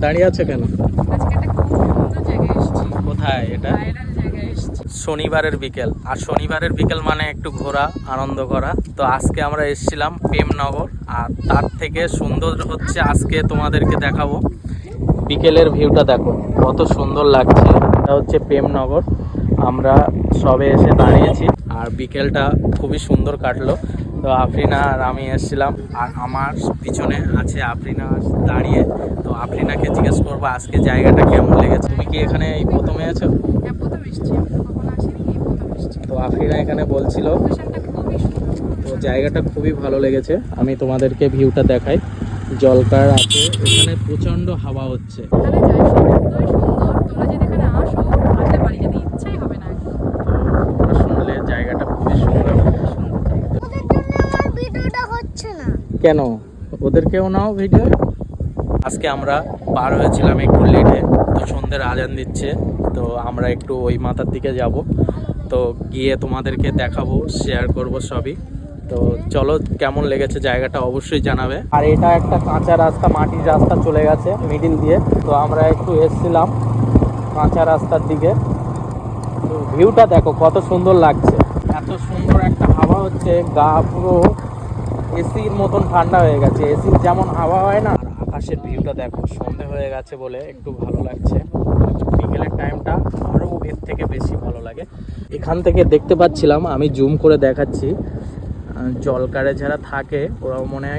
দাঁড়িয়ে আছে কেন? আজকে একটা খুব সুন্দর জায়গায় এসেছি। কোথায় এটা? ভাইরাল জায়গায় এসেছি। শনিবারের বিকেল, আর শনিবারের বিকেল মানে একটু ঘোরা, আনন্দ করা। তো আজকে আমরা এসেছিলাম প্রেমনগর, আর তার থেকে সুন্দর হচ্ছে আজকে তোমাদেরকে দেখাবো বিকেলের ভিউটা। দেখো কত সুন্দর লাগছে। এটা হচ্ছে প্রেমনগর, আমরা সবে এসে দাঁড়িয়েছি আর বিকেলটা খুবই সুন্দর কাটলো। তো আফরিনা আর আমি এসেছিলাম, আর আমার পিছনে আছে আফরিনা দাঁড়িয়ে। তো আফরিনাকে জিজ্ঞেস করবো আজকে জায়গাটা কেমন লেগেছে। তুমি কি এখানে এই প্রথমে আছো? হ্যাঁ, প্রথম এসেছি, আমি কখনো আসিনি, এই প্রথম এসেছি। তো আফরিনা এখানে বলছিল লোকেশনটা খুবই সুন্দর। তো জায়গাটা খুবই ভালো লেগেছে। আমি তোমাদেরকে ভিউটা দেখাই। জলকার আছে, এখানে প্রচন্ড হাওয়া হচ্ছে। এখানে জায়গাটা এতই সুন্দর, তোমরা যদি এখানে আসো আসলে বাড়ি যেতে ইচ্ছাই হবে না। তো শুনলে জায়গাটা খুবই সুন্দর। সুন্দর জায়গা। ভিডিওটা হচ্ছে না কেন? ওদেরকেও নাও ভিডিও। আজকে আমরা পার হয়েছিলাম একটু লেটে, তো সন্ধ্যের আজান দিচ্ছে। তো আমরা একটু ওই মাথার দিকে যাব, তো গিয়ে তোমাদেরকে দেখাবো, শেয়ার করব সবই। তো চলো, কেমন লেগেছে জায়গাটা অবশ্যই জানাবে। আর এটা একটা কাঁচা রাস্তা, মাটির রাস্তা চলে গেছে মিডিল দিয়ে। তো আমরা একটু এসেছিলাম কাঁচা রাস্তার দিকে। তো ভিউটা দেখো কত সুন্দর লাগছে। এত সুন্দর একটা হাওয়া হচ্ছে, গা পুরো এসির মতন ঠান্ডা হয়ে গেছে। এসির যেমন হাওয়া হয় না। আর আকাশের ভিউটা দেখো, সন্ধে হয়ে গেছে বলে একটু ভালো লাগছে। বিকেলের টাইমটা আরও এর থেকে বেশি ভালো লাগে। এখান থেকে দেখতে পাচ্ছিলাম, আমি জুম করে দেখাচ্ছি, জলকারে যারা থাকে ওরাও মনে হয়